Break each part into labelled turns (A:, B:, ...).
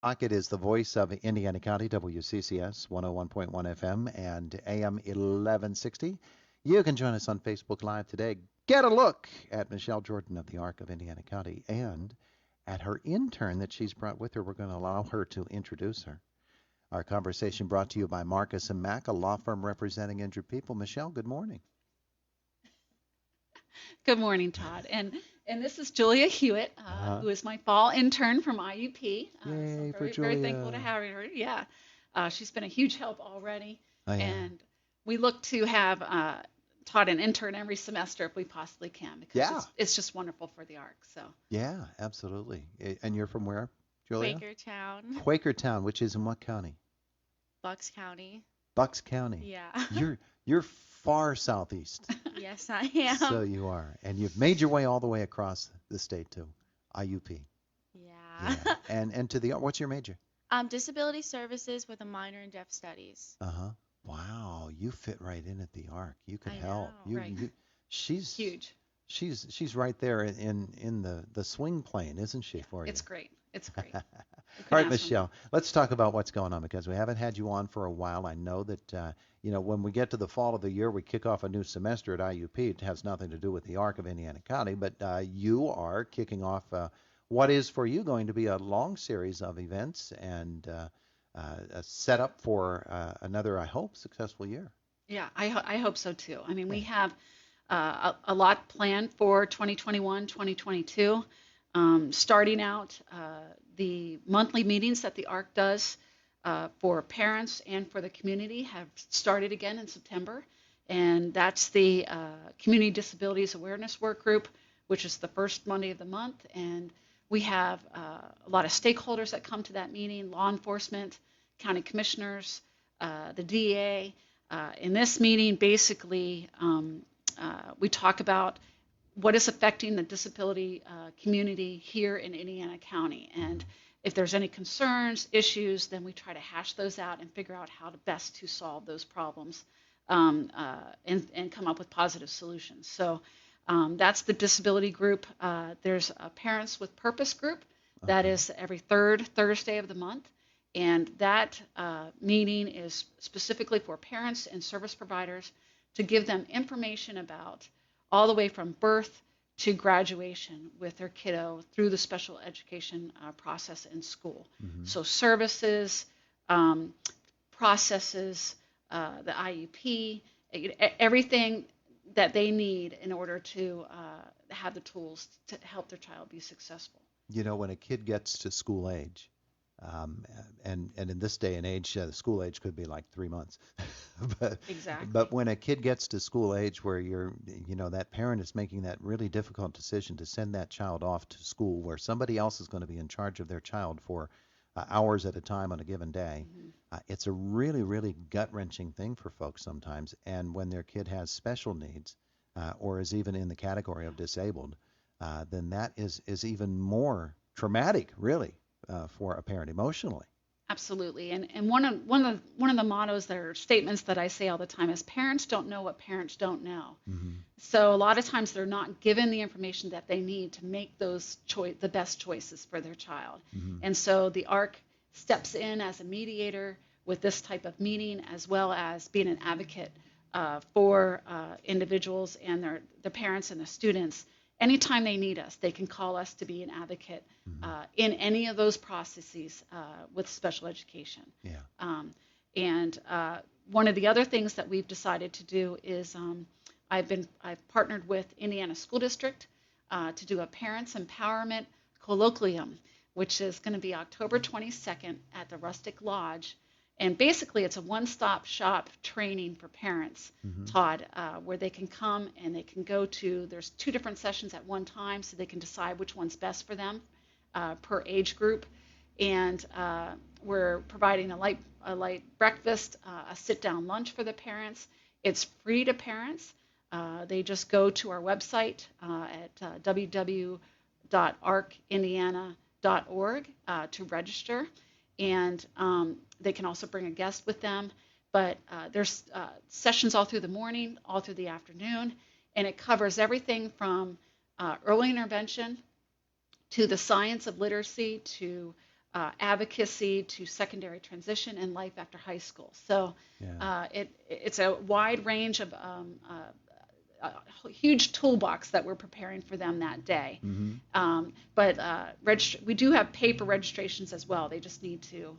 A: It is the voice of Indiana County, WCCS 101.1 FM and AM 1160. You can join us on Facebook Live today. Get a look at Michelle Jordan of the Arc of Indiana County and at her intern that she's brought with her. We're going to allow her to introduce her. Our conversation brought to you by Marcus and Mack, a law firm representing injured people. Michelle, good morning.
B: Good morning, Todd. And this is Julia Hewitt,
A: Uh-huh.
B: who is my fall intern from IUP. So I'm
A: Yay for
B: very thankful to
A: Julia.
B: have her. Yeah, she's been a huge help already,
A: Oh, yeah.
B: and we look to have Todd an intern every semester if we possibly can, because
A: Yeah.
B: it's just wonderful for the ARC. So
A: Yeah, absolutely. And you're from where, Julia?
C: Quakertown,
A: Quakertown, which is in what county?
C: Bucks County.
A: Bucks County.
C: Yeah.
A: You're far southeast.
C: Yes, I
A: So
C: am.
A: you are. And you've made your way all the way across the state to IUP.
C: Yeah.
A: Yeah. And to the what's your major?
C: Disability services with a minor in deaf studies.
A: Uh-huh. Wow, you fit right in at the Arc. You could
C: I
A: help.
C: know.
B: right,
A: She's
B: huge.
A: she's right there in the swing plane, isn't she,
B: Yeah,
A: for you?
B: it's great. It's great.
A: All
B: You couldn't
A: right,
B: ask for more.
A: Michelle, let's talk about what's going on because we haven't had you on for a while. I know that, when we get to the fall of the year, we kick off a new semester at IUP. It has nothing to do with the Arc of Indiana County, but you are kicking off what is for you going to be a long series of events and a setup for another, I hope, successful year.
B: Yeah, I hope so too. I mean,
A: Yeah.
B: we have a lot planned for 2021, 2022. Starting out, the monthly meetings that the ARC does for parents and for the community have started again in September. And that's the Community Disabilities Awareness Work Group, which is the first Monday of the month. And we have a lot of stakeholders that come to that meeting, law enforcement, county commissioners, the DA. In this meeting, basically, we talk about what is affecting the disability community here in Indiana County. And if there's any concerns, issues, then we try to hash those out and figure out how to best to solve those problems and come up with positive solutions. So that's the disability group. There's a Parents with Purpose group that
A: Okay.
B: is every third Thursday of the month. And that meeting is specifically for parents and service providers to give them information about all the way from birth to graduation with their kiddo through the special education process in school.
A: Hmm.
B: So services, um, processes, the IEP, everything that they need in order to have the tools to help their child be successful.
A: When a kid gets to school age, um, and in this day and age, the school age could be like 3 months. but
B: Exactly.
A: but when a kid gets to school age, where that parent is making that really difficult decision to send that child off to school, where somebody else is going to be in charge of their child for hours at a time on a given day,
B: Mhm.
A: it's a really, really gut wrenching thing for folks sometimes. And when their kid has special needs, or is even in the category of disabled, then that is even more traumatic, really, for a parent emotionally.
B: Absolutely. And one of the mottos or statements that I say all the time is parents don't know what parents don't know.
A: Hmm.
B: So a lot of times they're not given the information that they need to make the best choices for their child.
A: Hmm.
B: And so the ARC steps in as a mediator with this type of meeting, as well as being an advocate for individuals and their parents and the students. Anytime they need us, they can call us to be an advocate
A: Hmm.
B: in any of those processes with special education.
A: Yeah.
B: Um, and one of the other things that we've decided to do is I've partnered with Indiana School District to do a parents empowerment colloquium, which is going to be October 22nd at the Rustic Lodge. And basically, it's a one-stop shop training for parents,
A: Hmm.
B: Todd, where they can come and they can go to. There's two different sessions at one time, so they can decide which one's best for them per age group. And we're providing a light breakfast, a sit-down lunch for the parents. It's free to parents. They just go to our website at www.arcindiana.org to register, and they can also bring a guest with them. But there's sessions all through the morning, all through the afternoon, and it covers everything from early intervention to the science of literacy to advocacy to secondary transition and life after high school. So
A: Yeah.
B: it's a wide range of a huge toolbox that we're preparing for them that day.
A: Mm-hmm.
B: But we do have paper registrations as well. They just need to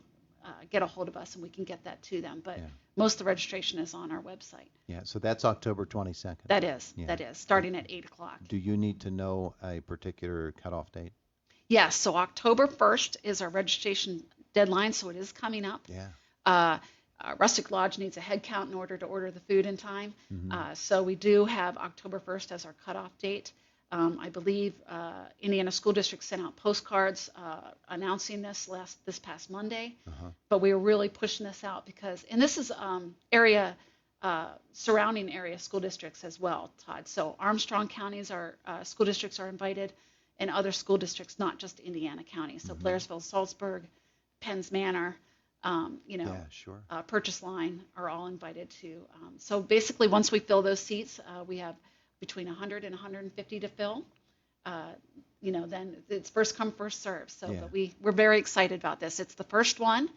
B: get a hold of us and we can get that to them. But
A: Yeah.
B: most of the registration is on our website.
A: Yeah. So that's October 22nd.
B: That is,
A: Yeah.
B: that is, starting at 8 o'clock.
A: Do you need to know a particular cutoff date?
B: Yes, so October 1st is our registration deadline, so it is coming up.
A: Yeah.
B: Rustic Lodge needs a head count in order to order the food in time.
A: Mm-hmm.
B: So we do have October 1st as our cutoff date. I believe Indiana School District sent out postcards announcing this past Monday.
A: Uh-huh.
B: But we were really pushing this out because, and this is surrounding area school districts as well, Todd. So Armstrong counties school districts are invited, and other school districts, not just Indiana County. So
A: Mm-hmm.
B: Blairsville, Salzburg, Penns Manor,
A: Yeah, sure.
B: Purchase Line are all invited to. So basically, once we fill those seats, we have between 100 and 150 to fill. Then it's first come, first serve. So,
A: Yeah.
B: but we're very excited about this. It's the first one,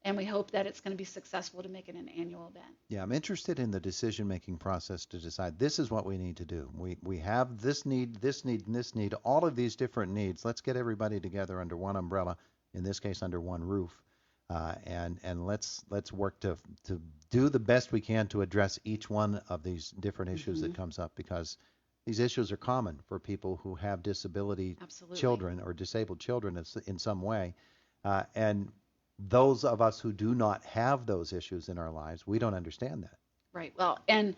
B: and we hope that it's going to be successful to make it an annual event.
A: Yeah, I'm interested in the decision-making process to decide this is what we need to do. We have this need, and this need, all of these different needs. Let's get everybody together under one umbrella, in this case under one roof, and let's work to do the best we can to address each one of these different issues that comes up, because these issues are common for people who have disability
B: Absolutely.
A: children or disabled children in some way, and those of us who do not have those issues in our lives, we don't understand that.
B: Right. Well, and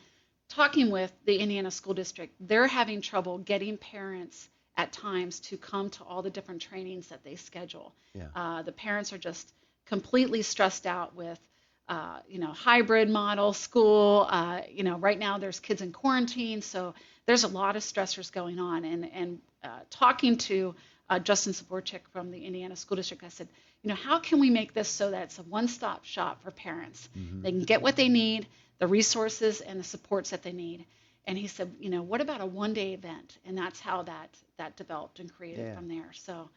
B: talking with the Indiana School District, they're having trouble getting parents at times to come to all the different trainings that they schedule.
A: Yeah.
B: The parents are just completely stressed out with, hybrid model school. Right now there's kids in quarantine, so there's a lot of stressors going on. And talking to Justin Saborchik from the Indiana School District, I said, how can we make this so that it's a one-stop shop for parents?
A: Mm-hmm.
B: They can get what they need, the resources and the supports that they need. And he said, what about a one-day event? And that's how that developed and created from there. So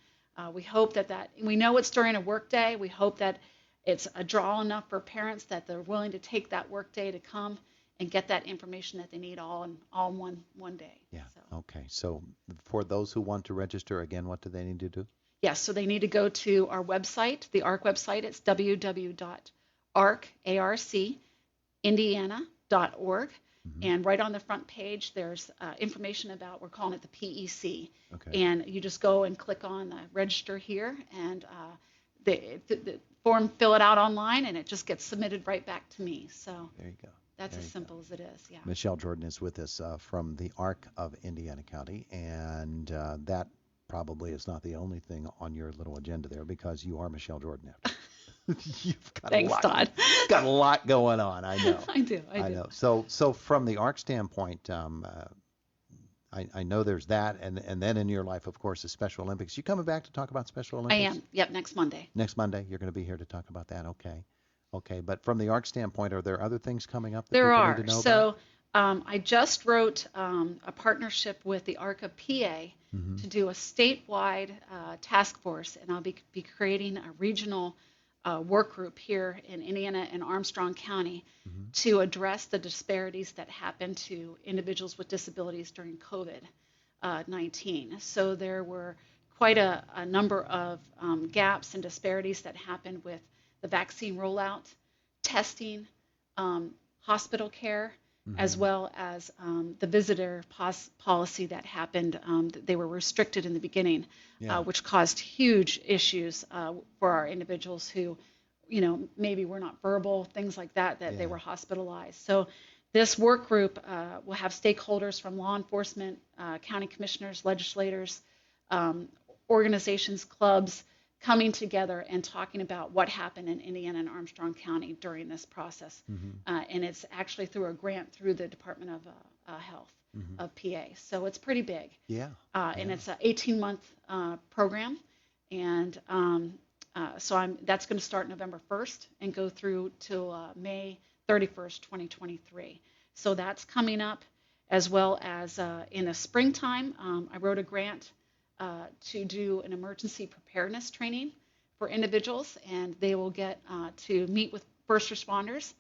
B: we hope that we know it's during a work day. We hope that it's a draw enough for parents that they're willing to take that work day to come and get that information that they need all in one day.
A: Yeah.
B: So.
A: Okay. So for those who want to register, again, what do they need to do?
B: Yes, so they need to go to our website, the ARC website. It's www.arcindiana.org.
A: Mm-hmm.
B: And right on the front page, there's information about, we're calling it the PEC.
A: Okay.
B: And you just go and click on register here, and the form, fill it out online, and it just gets submitted right back to me. So
A: There you go.
B: that's
A: There
B: as
A: you
B: simple as it is, yeah.
A: Michelle Jordan is with us from the ARC of Indiana County, and that probably is not the only thing on your little agenda there, because you are Michelle Jordan. You've got
B: Thanks,
A: a lot,
B: Todd.
A: got a lot going on, I know.
B: I do.
A: know. So from the ARC standpoint, I know there's that, and then in your life, of course, is Special Olympics. You coming back to talk about Special
B: I
A: Olympics?
B: am. Yep, next Monday.
A: Next Monday, you're going to be here to talk about that. Okay. But from the ARC standpoint, are there other things coming up that
B: There
A: people
B: are.
A: need to know
B: So
A: about?
B: I just wrote a partnership with the ARC of PA
A: Mm-hmm.
B: to do a statewide task force, and I'll be creating a regional work group here in Indiana and Armstrong County
A: Mm-hmm.
B: to address the disparities that happen to individuals with disabilities during COVID-19. So there were quite a number of gaps and disparities that happened with the vaccine rollout, testing, hospital care, as well as the visitor policy that happened. They were restricted in the beginning, which caused huge issues for our individuals who, maybe were not verbal, things like that they were hospitalized. So this work group will have stakeholders from law enforcement, county commissioners, legislators, organizations, clubs, coming together and talking about what happened in Indiana and Armstrong County during this process. And it's actually through a grant through the Department of Health of PA. So it's pretty big. And it's an 18-month program. And that's going to start November 1st and go through till May 31st, 2023. So that's coming up, as well as in the springtime, I wrote a grant to do an emergency preparedness training for individuals, and they will get to meet with first responders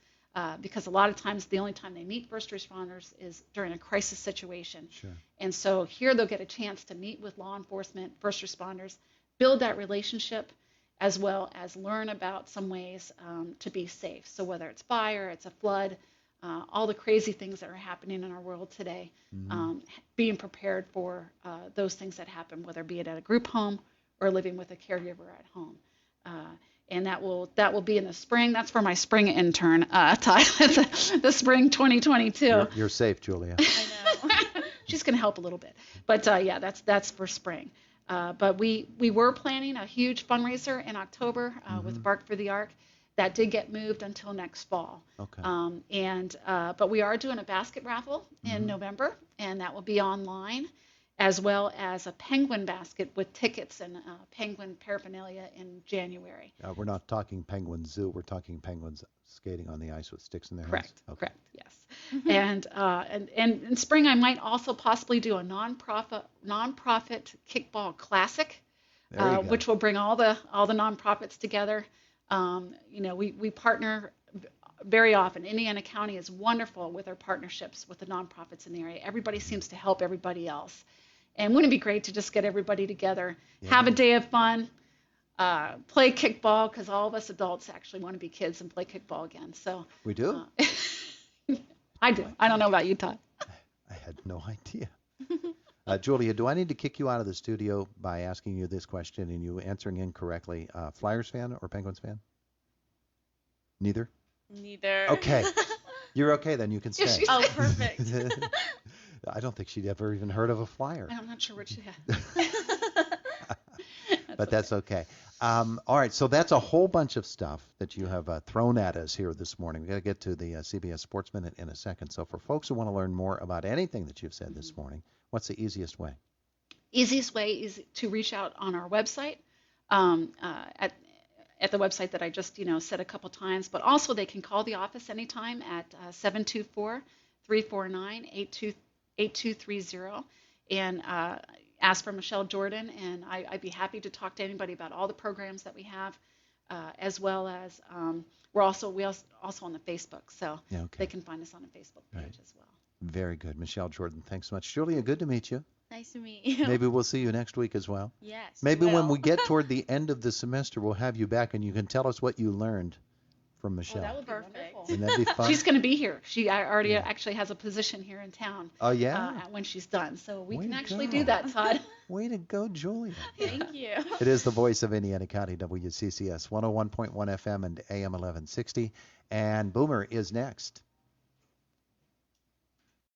B: because a lot of times the only time they meet first responders is during a crisis situation.
A: Sure.
B: And so here they'll get a chance to meet with law enforcement, first responders, build that relationship, as well as learn about some ways to be safe. So whether it's fire, it's a flood, all the crazy things that are happening in our world today, being prepared for those things that happen, whether be it at a group home or living with a caregiver at home. And that will be in the spring. That's for my spring intern, Todd. The spring 2022.
A: You're safe, Julia.
C: I know.
B: She's going to help a little bit. But yeah, that's for spring. But we were planning a huge fundraiser in October with Bark for the Ark. That did get moved until next fall.
A: Okay.
B: But we are doing a basket raffle in November, and that will be online, as well as a penguin basket with tickets and penguin paraphernalia in January.
A: We're not talking penguin zoo. We're talking penguins skating on the ice with sticks in their hands.
B: Correct.
A: Okay.
B: Correct. Yes. And in spring, I might also possibly do a nonprofit kickball classic,
A: There you go.
B: which will bring all the nonprofits together. We partner very often. Indiana County is wonderful with our partnerships with the nonprofits in the area. Everybody seems to help everybody else. And wouldn't it be great to just get everybody together, have a day of fun, play kickball, because all of us adults actually want to be kids and play kickball again. So
A: We do?
B: I do. I don't know about you, Todd.
A: I had no idea. Julia, do I need to kick you out of the studio by asking you this question and you answering incorrectly? Flyers fan or Penguins fan? Neither?
C: Neither.
A: Okay. You're okay then. You can stay.
B: she's-
C: Oh, perfect.
A: I don't think she'd ever even heard of a flyer.
B: I'm not sure what she had.
A: But that's okay. All right, so that's a whole bunch of stuff that you have thrown at us here this morning. We've got to get to the CBS Sports Minute in a second. So for folks who want to learn more about anything that you've said this morning, what's the easiest way?
B: Easiest way is to reach out on our website, at the website that I just said a couple times, but also they can call the office anytime at 724-349-8230 and ask for Michelle Jordan, and I'd be happy to talk to anybody about all the programs that we have, as well as we're also on the Facebook, so
A: Yeah, okay.
B: they can find us on the Facebook page
A: Right.
B: as well.
A: Very good. Michelle Jordan, thanks so much. Julia, good to meet you.
C: Nice to meet you.
A: Maybe we'll see you next week as well.
C: Yes.
A: Maybe when
C: will.
A: we get toward the end of the semester, we'll have you back and you can tell us what you learned from Michelle.
B: That would be
C: Perfect.
B: wonderful.
A: Wouldn't that be fun?
B: She's going to be here. She already actually has a position here in town.
A: Oh, yeah?
B: When she's done, so we
A: Way
B: can
A: to
B: actually
A: go.
B: do that, Todd.
A: Way to go, Julia.
C: Thank you.
A: It is the voice of Indiana County, WCCS 101.1 FM and AM 1160. And Boomer is next.